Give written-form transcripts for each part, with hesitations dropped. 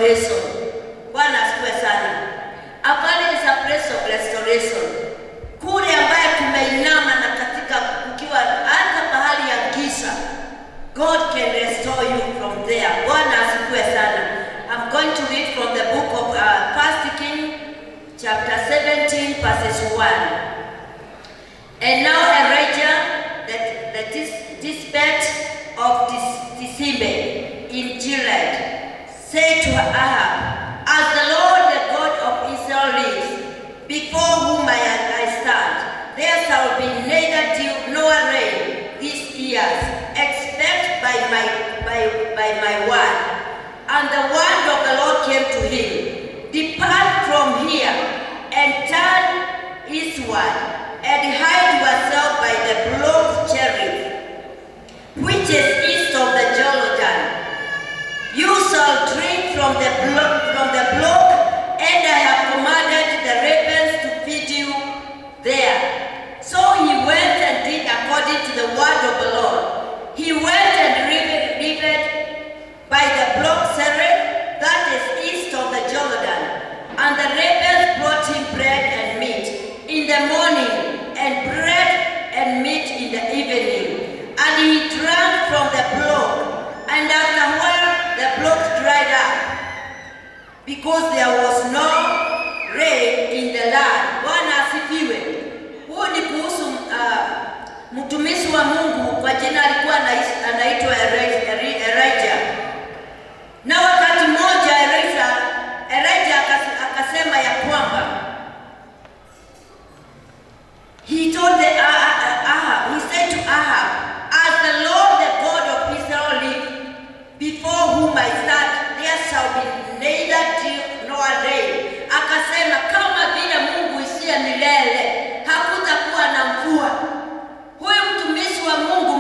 restoration. Bwana asifiwe sana. Akali is a place of restoration. Kule ambaye tumeinama na katika ukiwa hata pahali ya giza, God can restore you from there. Bwana asifiwe sana. I'm going to read from the book of 1 Kings chapter 17 verses 1. And now Elijah, the dispatch of Tishbe in Gilead, said to Ahab, as the Lord, the God of Israel lives, before whom I stand, there shall be neither dew nor rain these years, except by my word. And the word of the Lord came to him, depart from here and turn eastward, and hide yourself by the brook Cherith, which is east of the Jordan. You shall drink from the brook, and I have commanded the ravens to feed you there. So he went and did according to the word of the Lord. He went and lived by the brook Cherith, that is east of the Jordan. And the ravens brought him bread and meat in the morning, and bread and meat in the evening. And he drank from the brook, and after a while the brook dried up, because there was no rain in the land. Bwana asifiwe. Huo ni kuhusu mtumishi wa Mungu kwa jina alikuwa anaitwa Elijah. Na wakati mmoja Elijah akasema ya kwamba he told Ahab, he said to Ahab, as the Lord, the God of Israel lives, before whom I stand, there shall be neither dew nor rain. Akasema kama vile Mungu isiye milele, hakutakuwa na mvua. Huyu mtumishi wa Mungu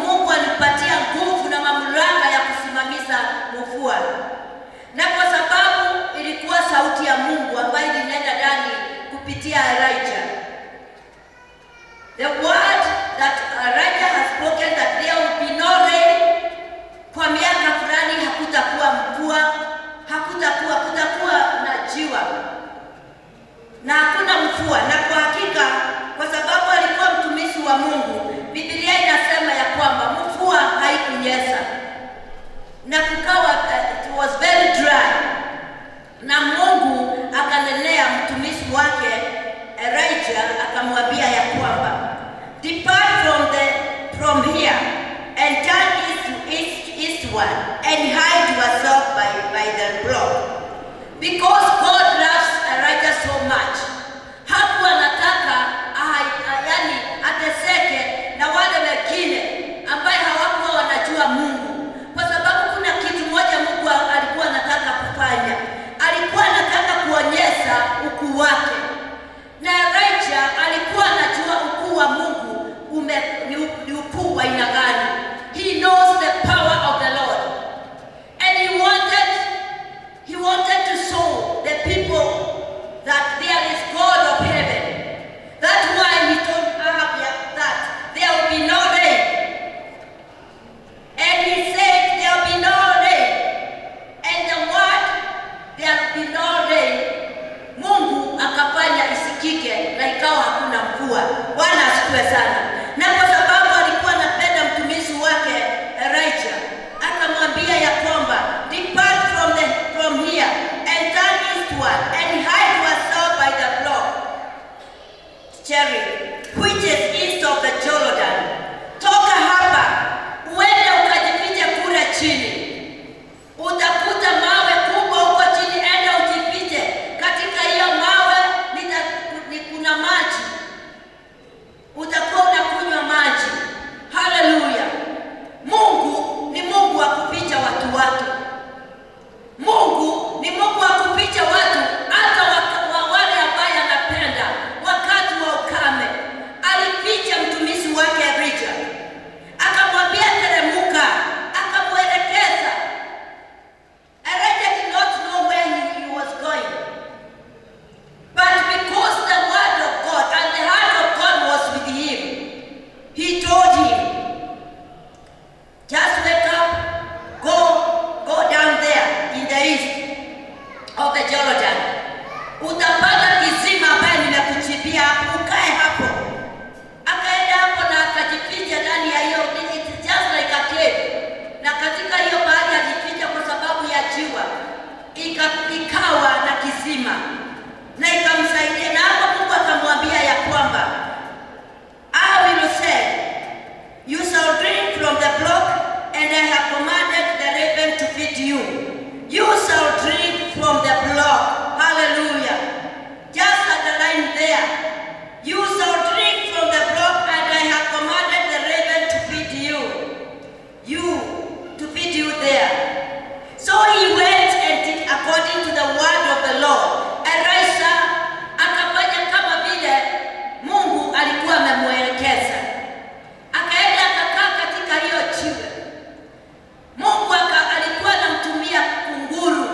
you, to feed you there. So he went and did according to the word of the Lord. Elisha akafanya kama vile Mungu alikuwa amemwelekeza. Akaenda akakaa katika hiyo jiwe. Mungu alikuwa anamtumia kunguru.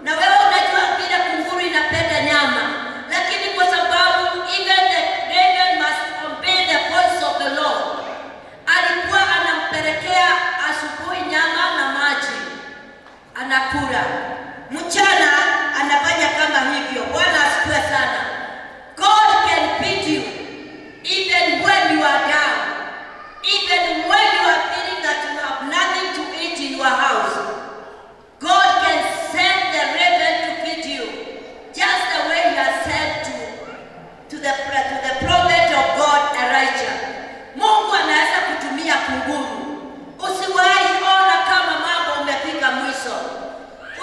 Na wewe unajua vile kunguru inapenda nyama. Lakini kwa sababu even the raven must obey the voice of the Lord, alikuwa anampelekea asubuhi nyama na maji, anakula. Mchana anafanya kama hivyo. Bwana asifiwe sana. God can feed you even when you are down, even when you are feeling that you have nothing to eat in your house. God can send the raven to feed you, just the way he has said to the prophet of God Elijah. Mungu anaweza kutumia kunguru. Usiwahi ona kama mambo umefika mwisho.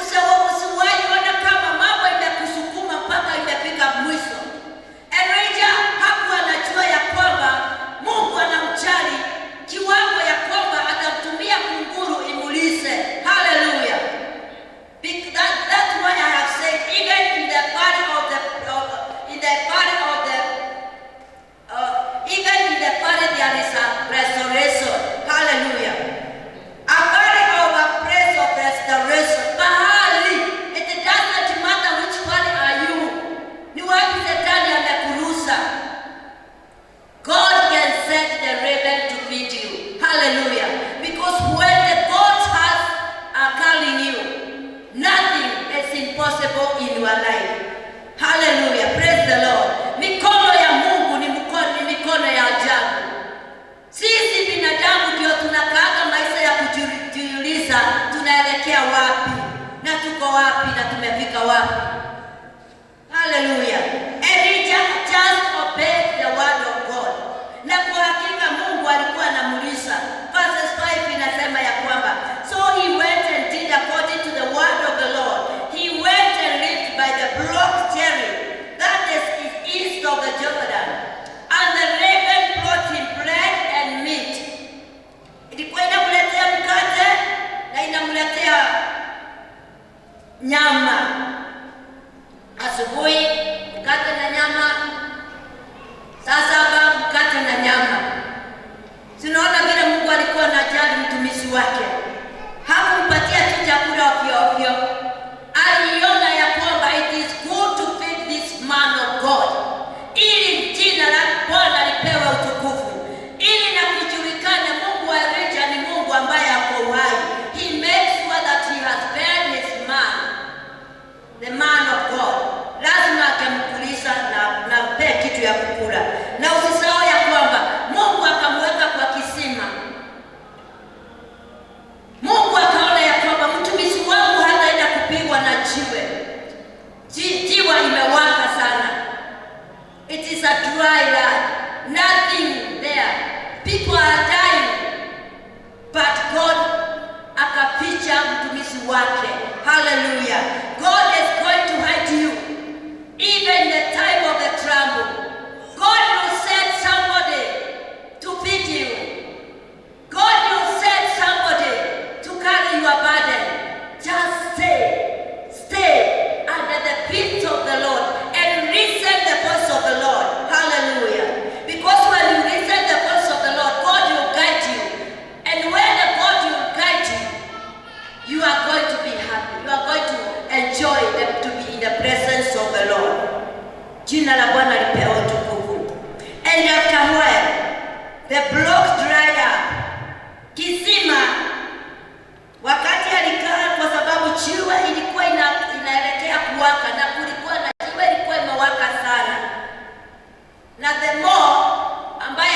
Usiwahi ona kama mambo imekusukuma mpaka imefika mwisho. Elijah hakuwa anajua ya kwamba Mungu anamjali kiwango ya kwamba atamtumia kunguru imulize. Hallelujah. That's why I have said even in the body of the even in the body there is a restoration. Hallelujah. A body of a place of restoration. Bahali, it doesn't matter which body are you. Ni wapi Shetani amekuruhusa. God can send the raven to feed you. Hallelujah. Because when the gods are calling you, nothing is impossible in your life. Hallelujah. Praise the Lord. Mikono ya Mungu ni mikono ya ajabu. Sisi binadamu ndio tunakaaga maisha ya kujiuliza tunaelekea wapi na tuko wapi na tumefika wapi. Hallelujah. Elijah just obeyed the word of God. Na kwa hakika Mungu alikuwa anamulisha. Verses 5 inasema ya kwamba, so he went and did according to the word of the Lord. He went and lived by the brook Cherith, that is east of the Jordan. And the raven brought him bread and meat. Ilikuwa inamletea mkate na inamletea nyama. Asubuhi mkate na nyama, saa 7 mkate na nyama. Tunaona vile Mungu alikuwa anajali mtumishi wake. Hakumpatia tu chakula ovyo ovyo. Aliona ya kwamba it is good to feed this man of God, ili jina la Bwana lipewe utukufu, ili na kujulikana Mungu wa Elijah ni Mungu ambaye ako uhai. He makes sure that he has fed his man, the man of God. Lazima akamkulisha na mpe kitu ya kukula. Na usisahau ya kwamba Mungu akamweka kwa kisima. Mungu akaona ya kwamba mtumishi wangu hataenda kupigwa na jiwe. Jiwe imewaka sana. It is a dry land. Nothing there. People are dying. But God akaficha mtumishi wake. Hallelujah. God is going to hide you. Even in the time of the trouble. God will send somebody to feed you. God will send somebody to carry your burden. Just stay under the feet of the Lord and listen the voice of the Lord. Hallelujah. Because when you listen the voice of the Lord, God will guide you. And when the God will guide you, you are going to be happy. You are going to enjoy to be in the presence of the Lord. Jina la Bwana lipewe utukufu. And after a while, the brook dried up. Kisima, wakati alikaa, kwa sababu jiwe ilikuwa inaelekea kuwaka na kulikuwa na jiwe ilikuwa imewaka sana. Na the more ambaye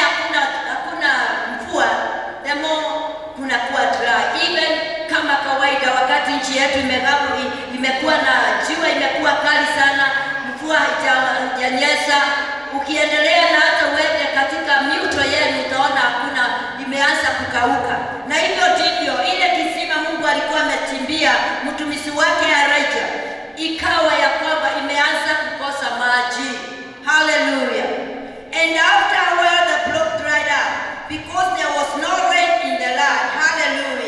hakuna mvua, the more kunakuwa dry. Even kama kawaida wakati nchi yetu imekuwa na jiwe imekuwa kali sana, mvua haijanyesha, ukiendelea na hata uende katika mito yenu utaona hakuna, imeanza kukauka. Na hivyo ndivyo ile kisima Mungu alikuwa amechimbia mtumishi wake Elijah, ikawa ya kwamba imeanza kukosa maji. Hallelujah. And after a while the brook dried up because there was no rain in the land. Hallelujah.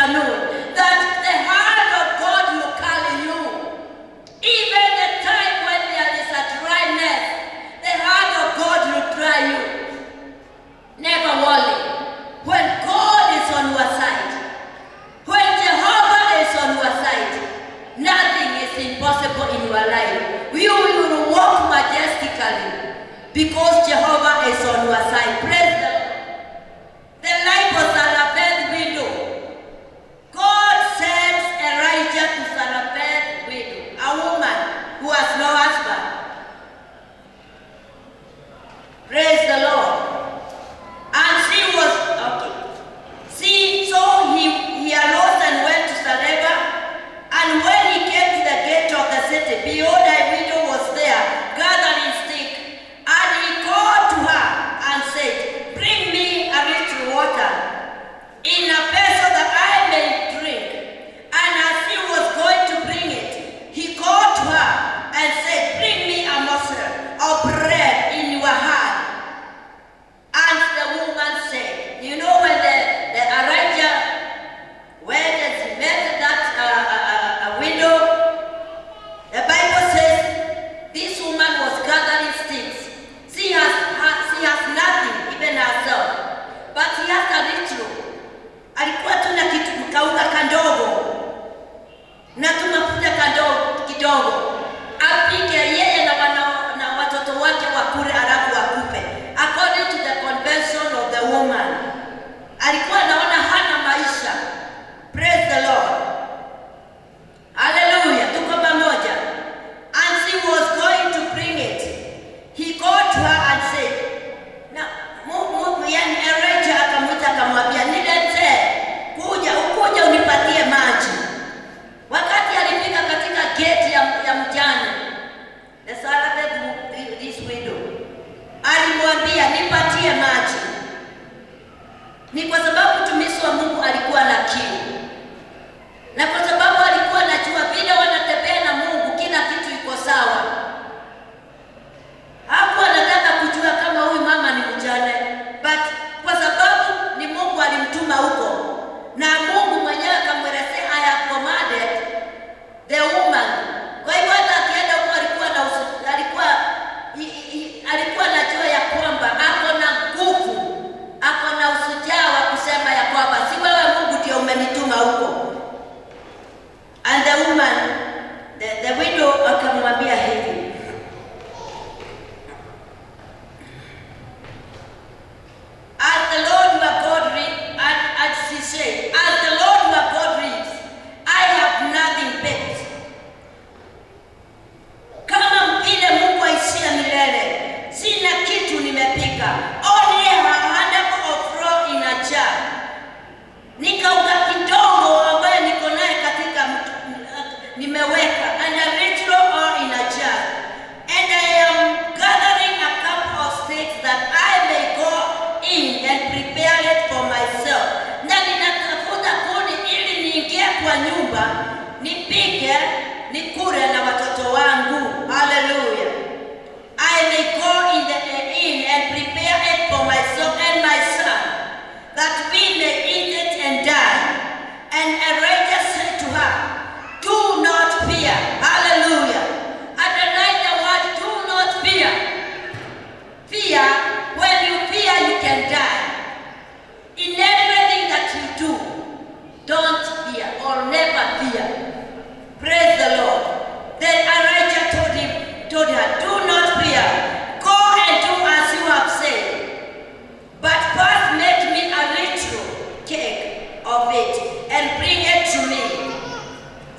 afternoon that the hand of God will carry you. Even the time when there is a dryness, the hand of God will dry you. Never worry. When God is on your side, when Jehovah is on your side, nothing is impossible in your life. You will walk majestically because Jehovah is on your side. Praise the Lord. The life of Zarephath's widow. God sends Elijah to Zarephath's widow, a woman who has no husband. Praise the Lord. And she was, okay. See, so he arose and went to Zarephath, and when he came to the gate of the city, behold, a widow was there, gathering stick. And he called to her and said, bring me a little water in a vessel that I may drink. And as he was going to bring it, he called to her and said, bring me a morsel of bread in your hand. And the woman said, you know, when the Elijah went and he met that widow, the Bible says this woman was gathering sticks. She has nothing, even herself, but she has a little. Alikuwa tu na kitu kauka kandogo na tumafuta kidogo, apike yeye na watoto wake wakule alafu wakupe. According to the convention of the woman, alikuwa anaona hana maisha. Praise the Lord. Hallelujah. Tuko pamoja. And she was going to bring it. He called to her and said, na yani Elijah akamwambia, niletee, ukuja unipatie maji. Wakati alifika katika gate ya mjane, the Zarephath, this widow, alimwambia nipatie maji. Ni kwa sababu mtumishi wa Mungu alikuwa na kiu, na kwa sababu alikuwa anajua vile wanatembea na Mungu, kila kitu iko sawa. Hakuwa anataka kujua kama huyu mama ni mjane, but kwa sababu ni Mungu alimtuma huko, na Mungu mwenyewe akamwelezea, I have commanded the woman. Kwa hivyo hata akienda huko alikuwa anajua ya kwamba ako na nguvu, ako na usujaa wa kusema ya kwamba si wewe Mungu ndio umenituma huko. And the woman, the widow akamwambia hivi, as the Lord your God reads, and she said, as the Lord your God reads, I have nothing but. Kama vile Mungu aishia milele, sina kitu nimepika. Only a handful of flour in a jar. Nikauka kidogo ambaye niko naye katika nimeweka, and a little oil in a jar. And I am gathering a couple of sticks that I may go in and prepare it for myself. Na ninatafuta kuni ili niingie kwa nyumba, nipike, nikule na watoto wangu. Hallelujah. I may go in and prepare it for myself and my son, that we may eat it and die. And Elijah said to her, do not fear. Hallelujah. Underline the word, do not fear. Fear, when you fear, you can die. In everything that you do, don't fear or never fear. Praise the Lord. Then Elijah told her, do not fear. Go and do as you have said. But first make me a little cake of it and bring it to me.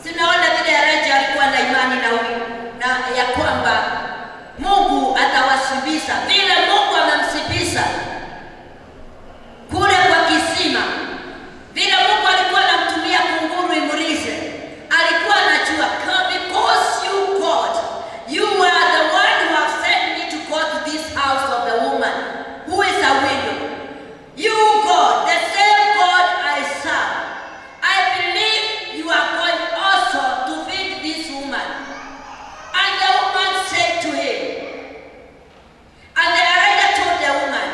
Sinaona vile Elijah alikuwa na imani na ya kwamba Mungu atawashibisha. Vile Mungu amemshibisha kule kwa kisima, vile Mungu alikuwa anamtumia kunguru imurize, alikuwa anajua, because you God, you are the one who have sent me to go to this house of the woman who is a widow. You God, the same God I serve, I believe you are going also to feed this woman. And the woman said to him, and the Elijah told the woman,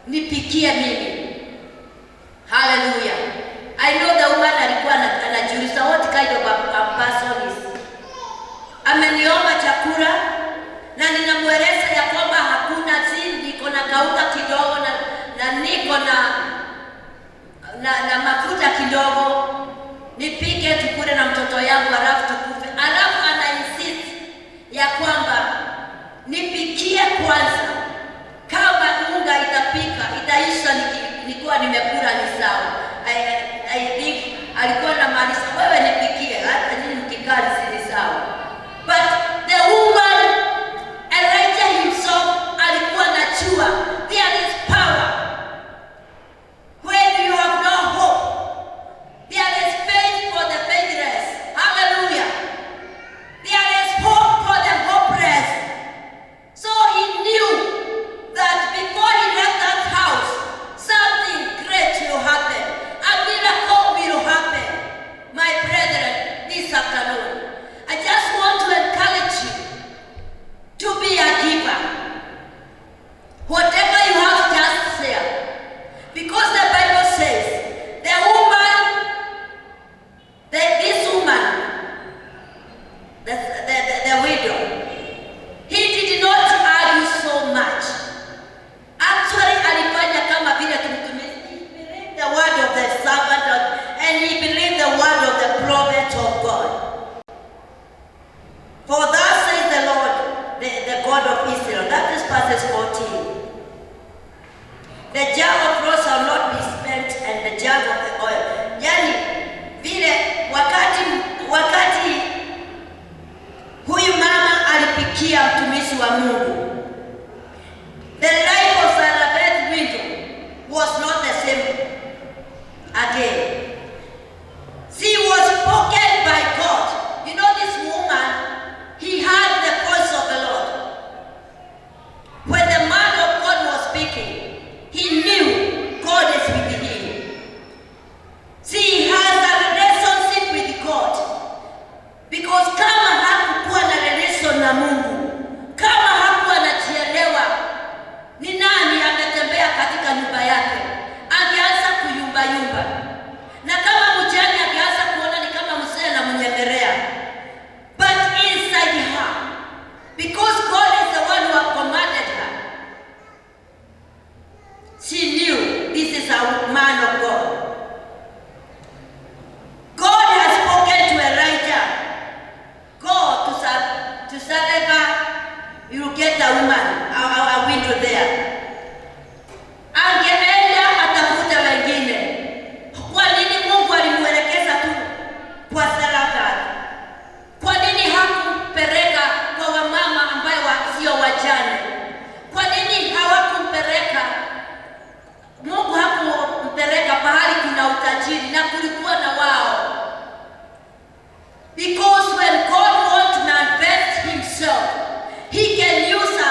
nipikie mimi. Hallelujah. I know the woman alikuwa anajiuliza what kind of a person is. Ameniomba chakula na ninamweleza ya kwamba hakuna niko na kauka kidogo na niko na mafuta kidogo, nipike tukule na mtoto yangu alafu tukufe. Alafu ana insist ya kwamba nipikie kwanza, kama unga itaisha nikiwa nimekula ni sawa. I think alikuwa na maanisha wewe nipikie, hata nyinyi mkikaa ni sawa. But the woman, Elijah himself, alikuwa anajua there is power when you have no hope. There is faith for the faithless. Hallelujah. There is hope for the hopeless. So he knew that before he left that house, something great will happen. A miracle will happen. My brethren, this afternoon, I just want to encourage you to be a giver. Whatever you have, just share. Because the Bible says, this woman, the widow, he did not argue so much. Actually, alifanya kama vile tumtumishi. He believed the word of the servant and he believed the word of the prophet of God. For thus says the Lord, the God of Israel. That is verses 14. The jar of flour shall not be spent and the jar of the oil. Yani, vile wakati huyu mama alipikia mtumishi wa Mungu, the life of Sarah's widow was not the same again. She was spoken by God. You know, this woman, he heard the voice of the Lord. When the man of God was speaking, he knew God is with him. She has a relationship with God. Because kama hakukuwa na relation na Mungu, kama hakuwa anajielewa ni nani ametembea katika nyumba yake, angeanza kuyumba. Na kama mjane angeanza kuona ni kama mzee na mnyemelea. But inside her, because God is the one who has commanded her, she knew this is a man of God. God has spoken to Elijah. Go to Sarepta, you will get a woman, a widow there. Angeenda atafuta wengine. Kwa nini Mungu alimwelekeza tu kwa Sarepta? Kwa nini hakumpeleka kwa wamama ambaye sio wajane? Kwa nini hawakumpeleka? Mungu hakumpeleka pahali kuna utajiri na kulikuwa na wao. Because when God wants to manifest himself, he can use a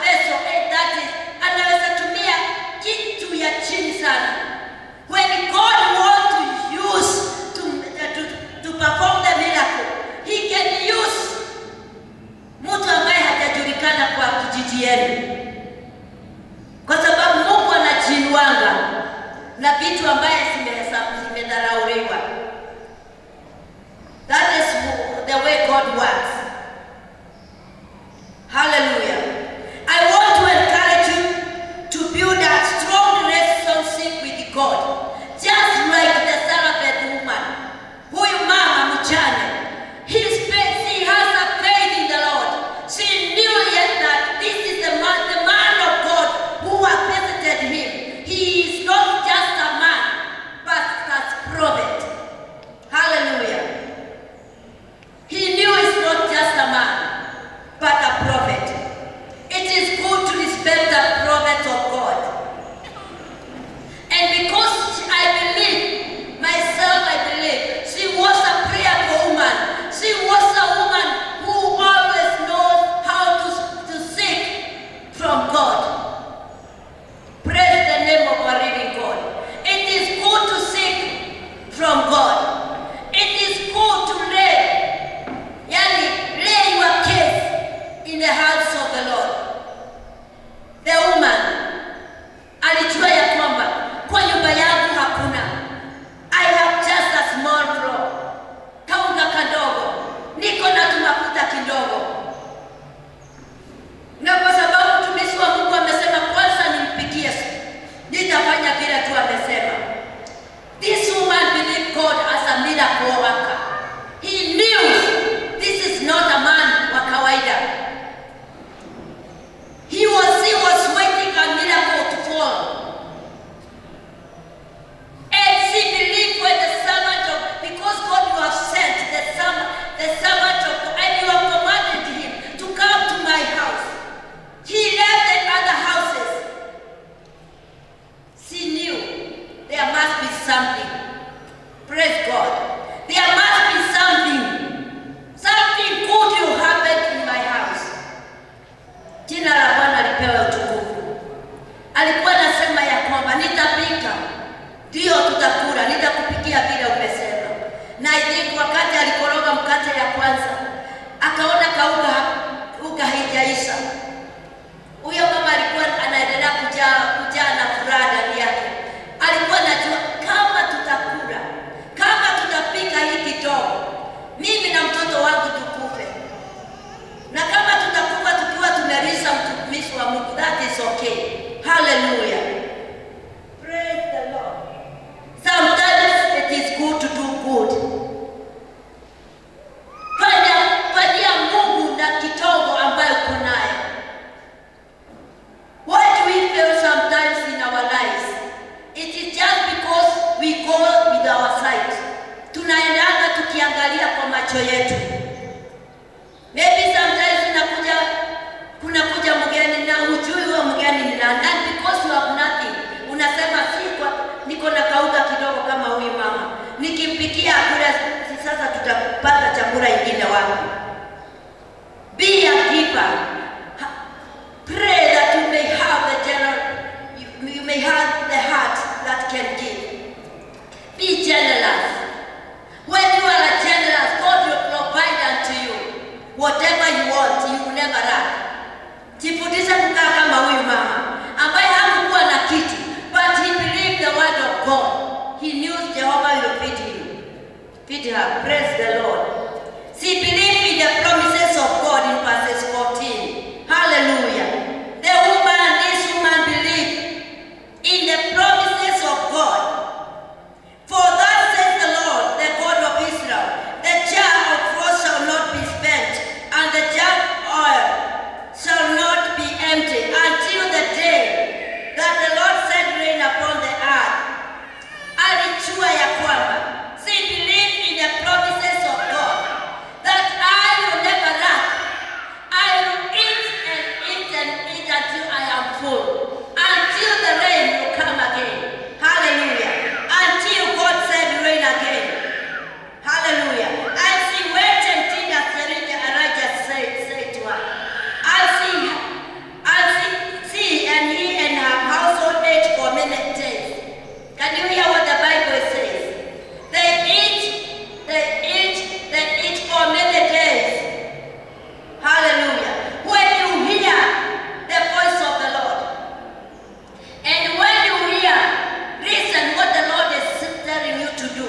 vessel that is, anaweza tumia kitu ya chini sana. When God wants to use to perform the miracle, he can use mtu ambaye hajajulikana kwa kijiji yenu. Kwa sababu Mungu anajinuanga na vitu ambaye zimedharauliwa. That is the way God works. Hallelujah. I want to encourage you to build a strong relationship with God. Just like the Sarepta woman. Huyu mama mjane. She has a faith in the Lord. She knew yet that this is the man Jina la Bwana lipewe utukufu. Alikuwa anasema ya kwamba nitapika, ndio tutakula, nitakupikia vile umesema. Na wakati alikoroga mkate ya kwanza, akaona uga haijaisha. Huyo mama alikuwa anaendelea kujaa na furaha ndani yake. Alikuwa anajua kama tutakula, kama tutapika hii kidogo, mimi na mtoto wangu tukufe. Na kama tutakufa tukiwa tumelisha mtumishi wa Mungu, that is okay. Hallelujah. Praise the Lord. Sometimes it is good to do good. Fanyia Mungu na kidogo ambayo kunayo. What we feel sometimes in our lives, it is just because we go with our sight. Tunaendanga tukiangalia kwa macho yetu. Maybe sometimes kunakuja mgeni na hujui huyo mgeni ni nani. And because you have nothing, unasema niko na kauga kidogo kama huyu mama. Nikimpikia akula, sasa tutapata chakula ingine wapi? Be a giver. Pray that you may have the heart that can give. Be generous. When you are generous, God will provide unto you whatever you want. You will never lack. Jifundisha kukaa kama huyu mama ambaye hakukuwa na kitu, but he believed the word of God. He knew Jehovah will feed him. Feed her. Praise the Lord. She believed in the promises of God in verses 14. Hallelujah. This woman believed in the promises of God. For thus says the Lord, the God of Israel, the jar of flour shall not be spent, and the jar of oil shall not be empty, until the day that the Lord send rain upon the earth. Alijua ya kwamba, she believed in the promises of God, that I will never lack. I will eat and eat and eat until I am full, until the rain will come again. Hallelujah. Until God send rain again. Hallelujah. And she waited until Elijah said to her, she and he and her household ate for many days. Can you hear what the Bible says? They eat for many days. Hallelujah. When you hear the voice of the Lord, and when you hear, listen what the Lord is telling you to do.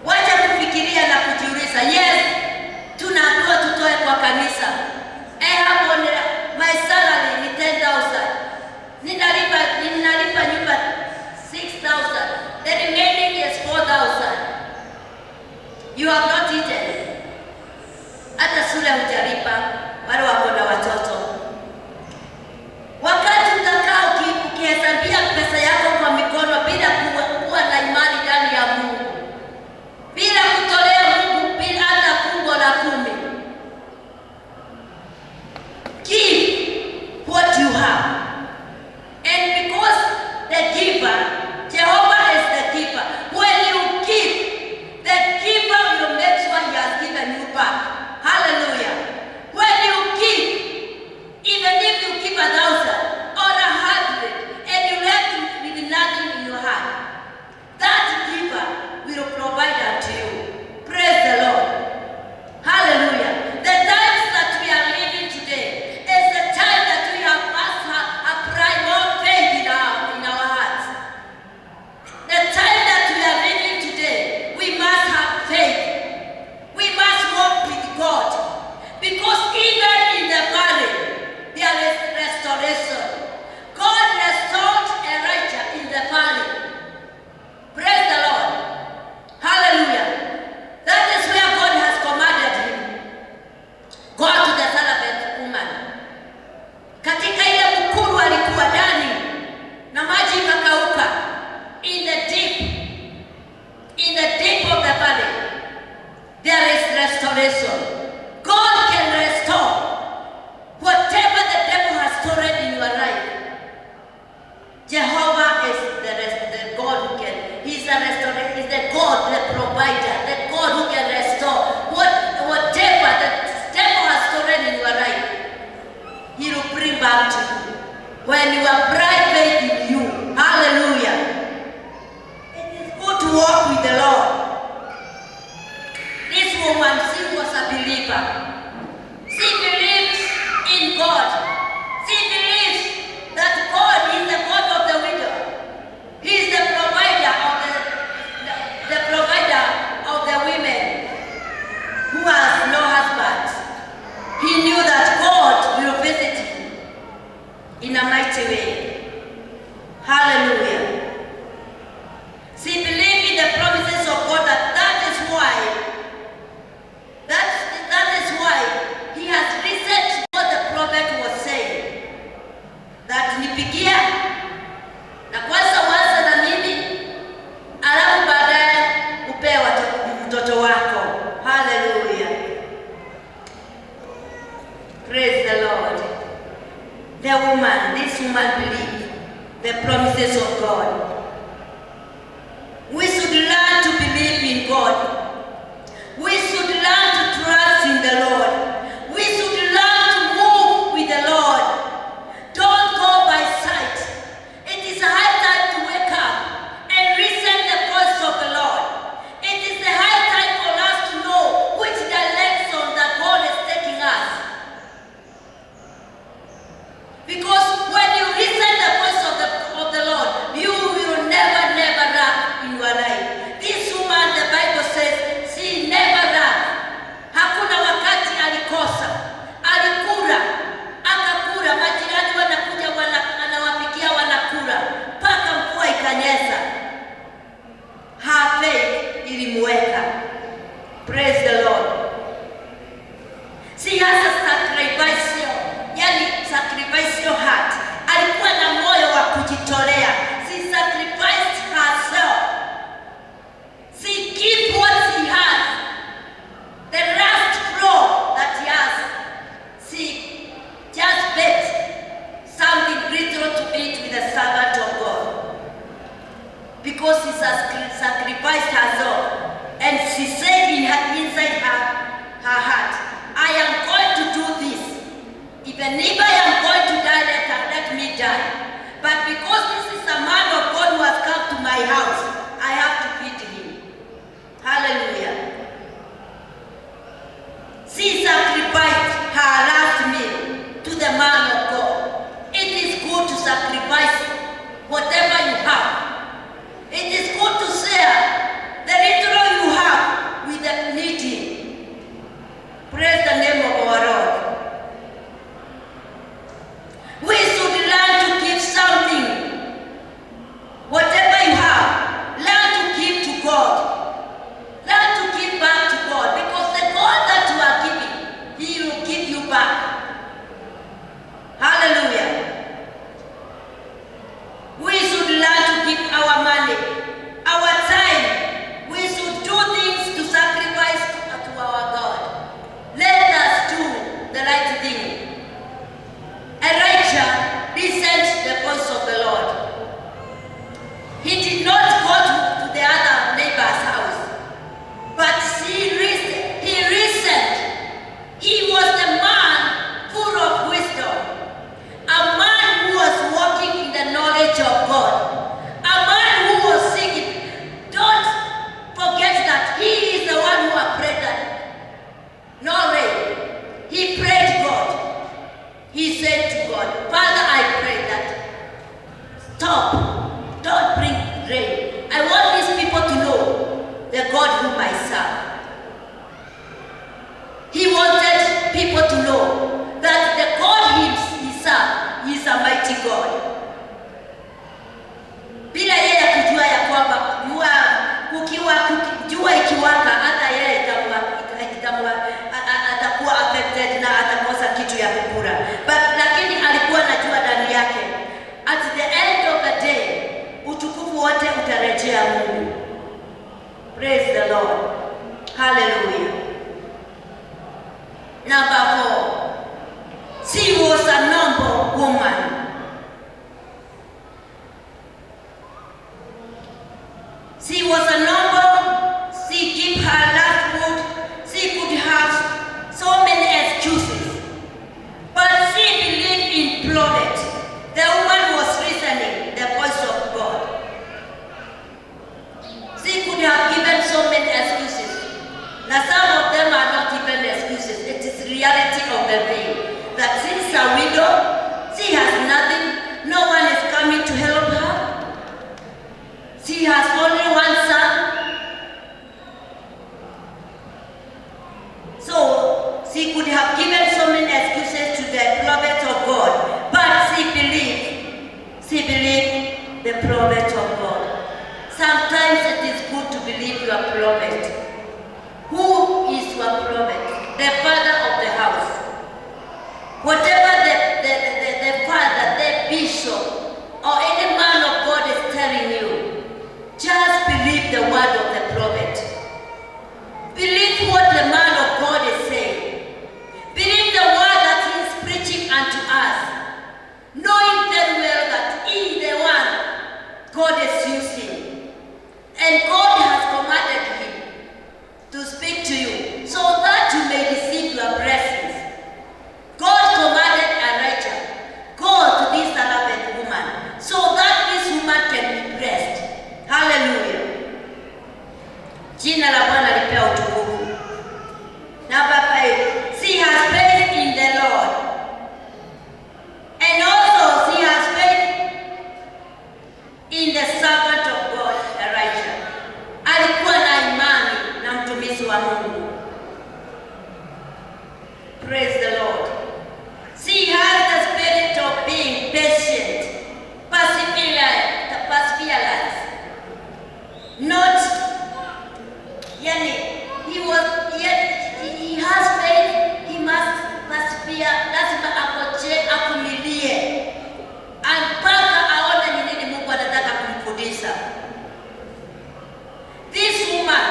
Wacha kufikiria na kujiuliza, yes, tunaambiwa tutoe kwa kanisa. Hapo my salary ni 10,000. Ninalipa nyumba 6,000. The remaining is 4,000. You have not eaten. Hata shule hujalipa, wale wako na watoto. Wakati utakaa ukihesabia pesa yako kwa mikono bila kuwa na imani ndani ya Mungu, bila kutolea Mungu bila hata fungu la 10. Give what you have. And because the giver, Jehovah is the giver. When you give, the giver will make sure he has given you back. Hallelujah. When you give, even if you give 1,000 or 100 and you left with nothing in your hand, that giver will provide unto you. Praise the Lord. Hallelujah. The times that we are living today is the time that we have must apply more faith in our hearts. The time that we are living today, we must have faith. We must walk with God. Because even in the valley, there is restoration. God restored Elijah in the valley. Praise the Lord. Hallelujah. That is where God has commanded him. Go to the Zarephath woman. Katika ile mkuru alikuwa ndani na maji ikakauka. In the deep of the valley, there is restoration. God can restore whatever the devil has stolen in your life. Jehovah is the God who can. He's a restorer. He's the God, the provider, the God who can restore whatever the devil has stolen when you are private in you. Hallelujah. It is good to walk with the Lord. This woman, she was a believer. She believes in God. She believes that God is the God of the widow. He is the provider of the women who has no husband. He knew that God will visit him in a mighty way. Hallelujah. She believed in the promises of God. That is why he has researched what the prophet was saying. That nipigia na kwanza waza na mimi, alafu baadaye upewa mtoto wako. Hallelujah. Praise the Lord. This woman believed the promises of God. We should learn to believe in God. We should learn to trust in the Lord. We should learn to move with the Lord. Don't go by sight. It is a high time to wake up and listen to the voice of the Lord. It is a high time for us to know which direction that God is taking us. Because when you listen to the voice of the Lord, you will never lack in your life. This woman, the Bible says, she never lacked. Hakuna wakati alikosa. Alikula, akakula, majirani wanakuja anawapikia wanakula, mpaka mvua ikanyesha. Her faith ilimuweka. Praise the Lord. She has a sacrificial heart. Alikuwa na moyo wa kujitolea. She sacrificed herself. She gave what she has. The last floor that he has. She just bet something little to eat with the servant of God. Because she sacrificed herself. And she said inside her heart, I am going to do this. Even if I am going to die, let me die. But because this is a man of God who has come to my house, I have to feed him. Hallelujah. She sacrificed her last meal to the man of God. It is good to sacrifice whatever you have. It is good to share the little you have with the needy. Praise the name of our Lord. We should learn to give something. Whatever you have, learn to give to God. Learn to give back to God. Because the God that you are giving, He will give you back. Hallelujah. We should learn to give our money, our time. We should do things to sacrifice to our God. Let us do the right thing. Elijah listened to the voice of the Lord. He did not go to the other neighbor's house, but he listened. He was a man full of wisdom, a man who was walking in the knowledge of God, a man who was singing. Don't forget that he is the one who prayed that no rain. He prayed God. He said to God, Father, I pray that stop, don't bring rain. I want these people to know the God whom I serve. He wanted people to know that the God he served is a mighty God. Bila yeye kujua ya kwamba jua ikiwaka hata yeye atakuwa affected na atakosa kitu ya kukula. Lakini alikuwa anajua ndani yake, at the end of the day, utukufu wote utarejea Mungu. Praise the Lord. Hallelujah. Number 4. She was a noble woman. She was a noble. She gave her last food. She could have so many excuses, but she believed in Prodet. The sometimes it is good to believe your prophet. Who is your prophet? The father of the house. Whatever the father, the bishop, or any man of God is telling you, just believe the word of the prophet. Believe what the man of God is saying. Believe the word that he is preaching unto us, knowing very well that he is the one God is using. And God has commanded him to speak to you so that you may receive your blessings. God commanded Elijah, go to this Zarephath woman, so that this woman can be blessed. Hallelujah. Jina la Bwana lipewe utukufu. Number 5, she has faith in the Lord. And also she has faith in the servant of God, Elijah. Alikuwa na imani na mtumishi wa Mungu. Praise the Lord. She has the spirit of being patient, perseverance. Not, he has faith, he must persevere, lazima akoche, akumilie. Mpaka aone ni nini Mungu anataka kumfundisha. This woman,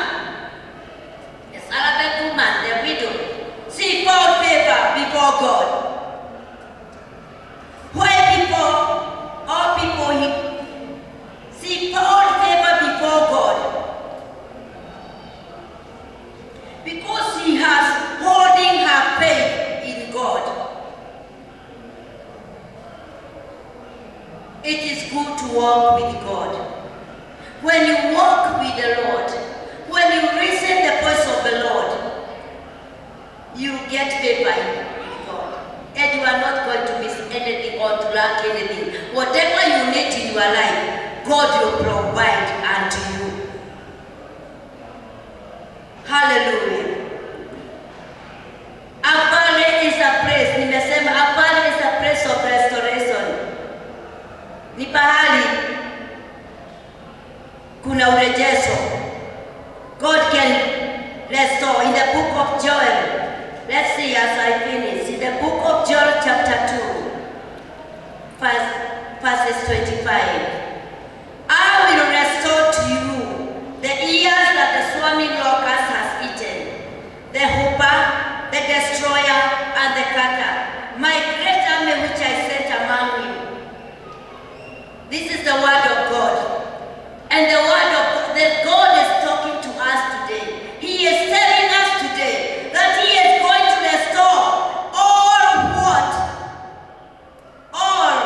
the Zarephath woman, the widow, she found favor before God. She found favor before God because she has holding her faith in God. It is good to walk with God. When you walk with the Lord, when you listen the voice of the Lord, you get favor with God. And you are not going to miss anything or to lack anything. Whatever you need in your life, God will provide unto you. Hallelujah. Apale is a place. Nimesema Apale is a place of restoration. Ni pahali kuna urejesho. God can restore. In the book of Joel, let's see as I finish. In the book of Joel chapter 2, verses 25. I will restore to you the years that the swarming locust has eaten, the hooper, the destroyer, and the cutter, my great army which I sent among you. This is the word of God. And the word of God, that God is talking to us today. He is telling us today that He is going to restore all what? All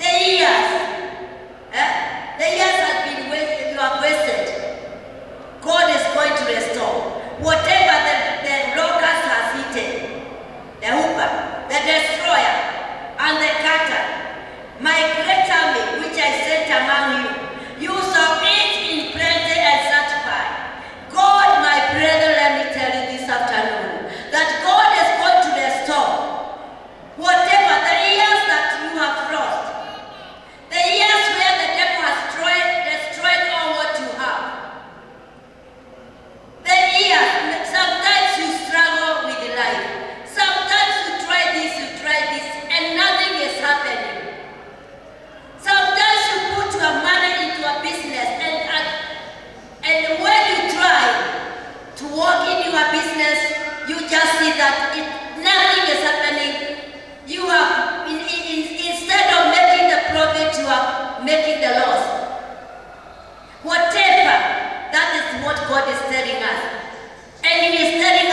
the years. The years have been wasted, you have wasted. God is going to restore whatever the locust has eaten, the hooper, the destroyer, and the cutter. My great army which I sent among you, you shall eat in plenty and satisfy. God, my brethren, let me tell you this afternoon, that God is going to restore whatever the years that you have lost, the years where the devil has destroyed all what you have. The years, sometimes you struggle with life. Sometimes you try this, and nothing is happening. Sometimes you put your money into a business, and when you try to work in your business, you just see that nothing is happening. You have, instead of making the profit, you are making the loss. Whatever, that is what God is telling us. And He is telling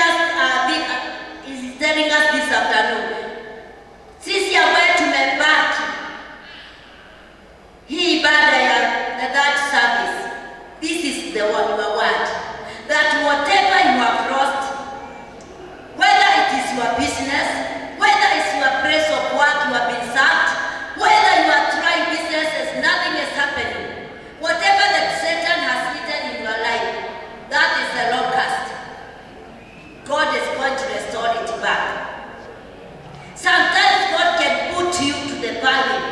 us this afternoon. Sisi ambaye tumebaki hii ibada ya the third service, this is the word, that whatever you have lost, whether it is your business, whether it's your place of work, you have been sacked, whether you are trying businesses, nothing is happening. Whatever that Satan has eaten in your life, that is the locust. God is going to restore it back. Sometimes God can put you to the valley,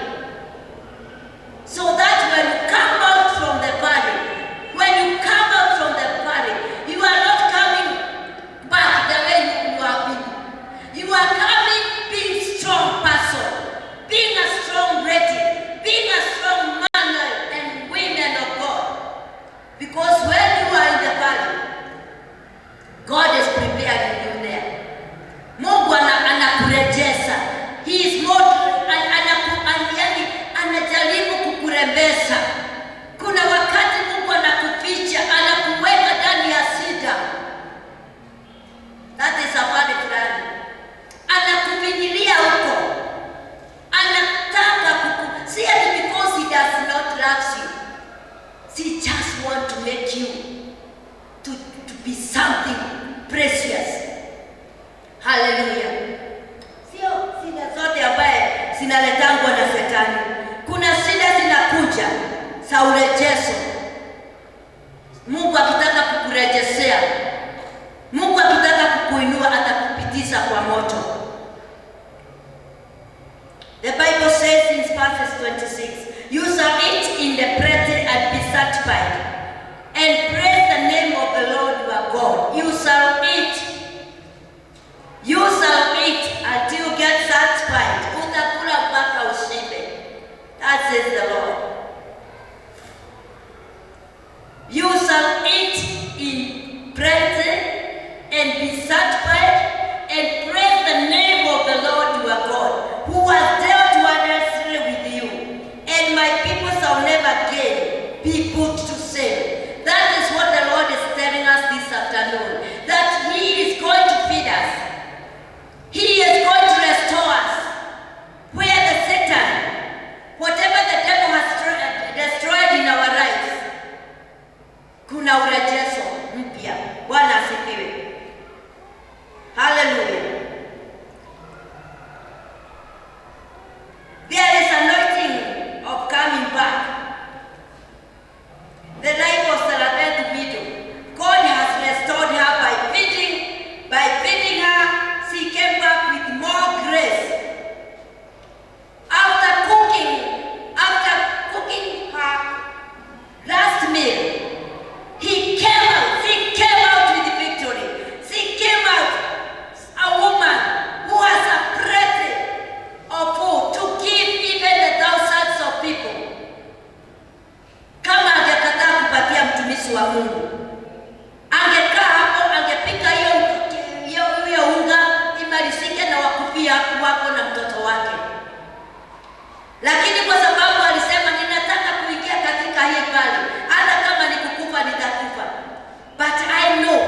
so that when you come out from the valley, when Haleluya. Sio shida zote ambaye zinaletangwa na Shetani. Kuna shida zinakuja za urejesho. Mungu akitaka kukurejeshea, Mungu akitaka kukuinua, atakupitisha kwa moto. The Bible says in verse 26, you shall eat in the presence and be satisfied, and praise the name of the Lord your God. You shall eat. You shall eat until you get satisfied. Utakula mpaka ushibe. That says the Lord. You shall eat in presence and be satisfied, and praise the name of the Lord your God, who has dealt wondrously with you. And my people shall never again be put to shame. That is what the Lord is telling us this afternoon, that He is going to feed us. He is going to restore us. Where the Satan, whatever the devil has destroyed in our lives, kuna urejesho mpya. Bwana asifiwe. Hallelujah. There is anointing of coming back. The life of Sarabeth widow, God has restored her by feeding her. She came back with more grace. After cooking her last meal, she came out with victory. She came out a woman who has a plate of food to give even the thousands of people. Kama angekataa kupatia mtumishi wa Mungu, angekaa hapo, angepika hiyo unga imalizike na wakufia wako na mtoto wake. Lakini kwa sababu alisema ninataka kuingia katika hii pale, hata kama nikukufa nitakufa, but I know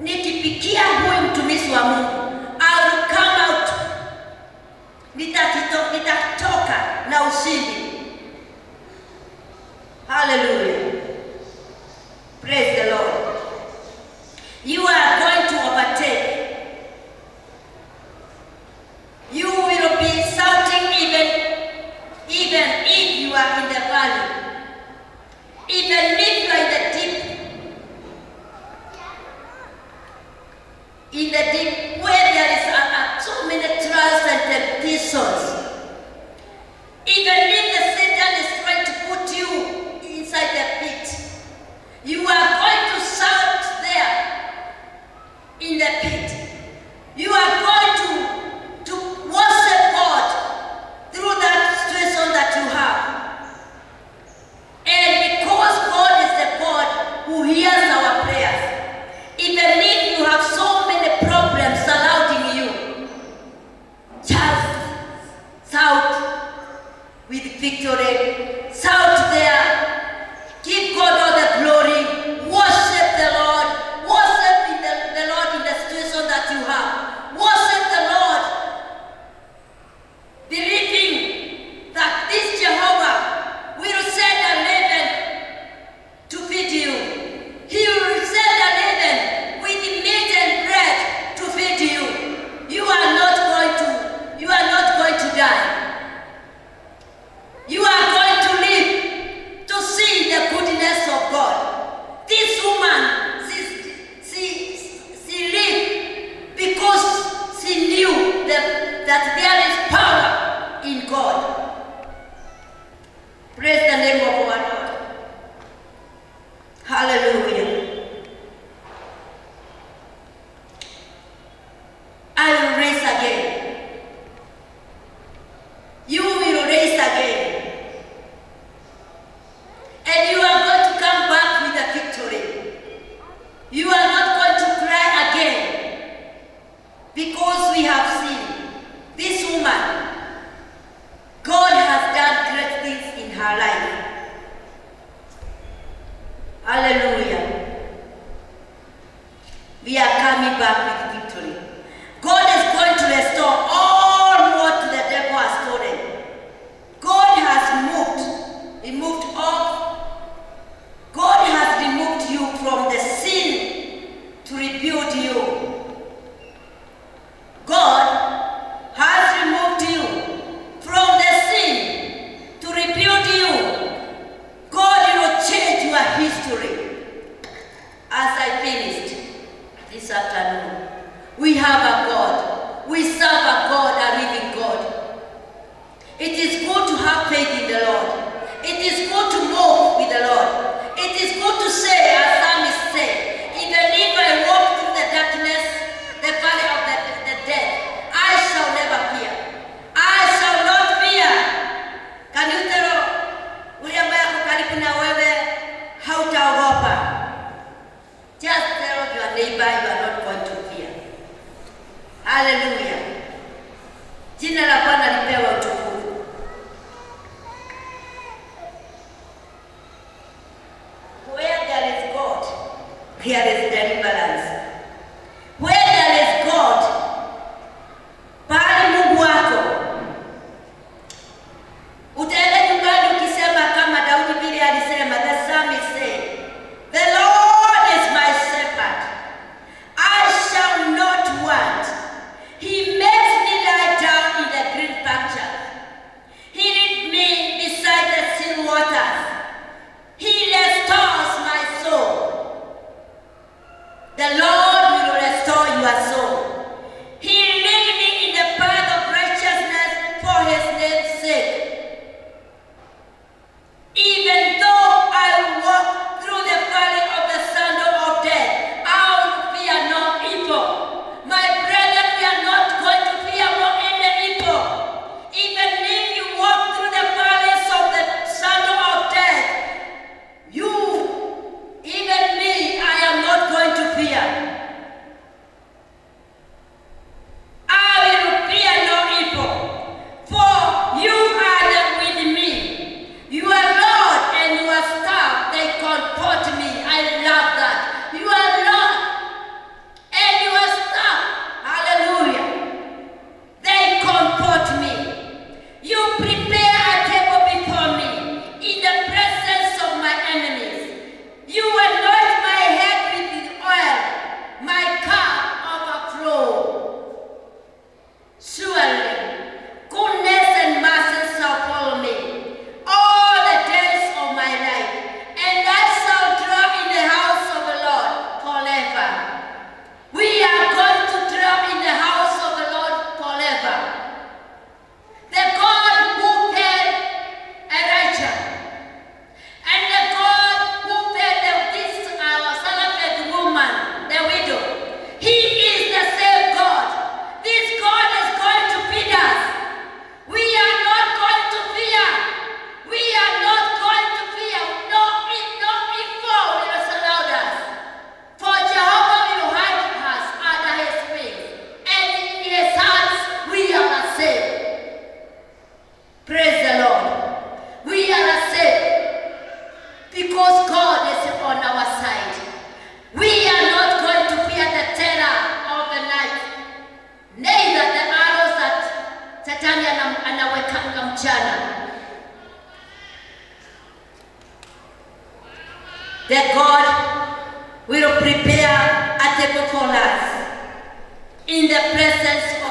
nikipikia huyu mtumishi wa Mungu, I will come out, nitatoka na ushindi. Hallelujah. Praise the Lord. You are going to overtake. You will be shouting even if you are in the valley. Even if you are in the deep where there is so many trials and temptations. Even if the Satan is trying to put you inside the pit, you are going to shout there in the pit. You are going to worship God through that situation that you have. And because God is the God who hears our prayers, even if you have so many problems surrounding you, just shout with victory. Shout there. Give God all the glory. Worship the Lord. Worship the Lord in the situation that you have. Worship the Lord, believing that this Jehovah will send a raven to feed you. He will send a raven with meat and bread to feed you. You are not going to die. You are going to live to see the goodness of God. This woman, she lived because she knew that there is power in God. Praise the name of our Lord. Hallelujah. I will raise again. You will raise again. And you are going to come back with a victory. You are not going to cry again, because we have seen this woman. God has done great things in her life. Hallelujah. Jina la Bwana lipewe utukufu. Where there is God, there is deliverance. Where there is God, pahali Mungu wako, utaenda nyumbani ukisema kama Daudi vile alisema, the psalmist said, the Lord is my shepherd, I shall not want. He makes me lie down in the green pasture. He leads me beside the still waters. He restores my soul. The Lord will restore your soul. He leads me in the path of righteousness for his name's sake. Even though I walk through the valley of the shadow of death, I will fear no evil. My brethren, we are not going to fear for any evil. Even if you walk through the valleys of the shadow of death, you, even me, I am not going to fear. I will fear no evil, for you are with me. Your Lord and your staff, they comfort me. I love that. Your Lord and your staff, hallelujah, they comfort me. You prepare a table before me in the presence of my enemies. You anoint my head with oil, my cup overflows. Surely, goodness and mercy shall follow me all the days of my life, and I shall dwell in the house of the Lord forever. We are going to dwell in the house of the Lord forever. The God who fed Elijah, and the God who fed this Sarephath woman, the widow, he is the same God. This God is going to feed us. We are not going to fear. We are not going to fear. No evil will surround us. For Jehovah will hide us under his wings, and in his hands we are safe. Praise the Lord. We are safe because God is on our side. We are not going to fear the terror of the night, neither the arrows that Shetani anawekanga mchana. That God will prepare a table for us in the presence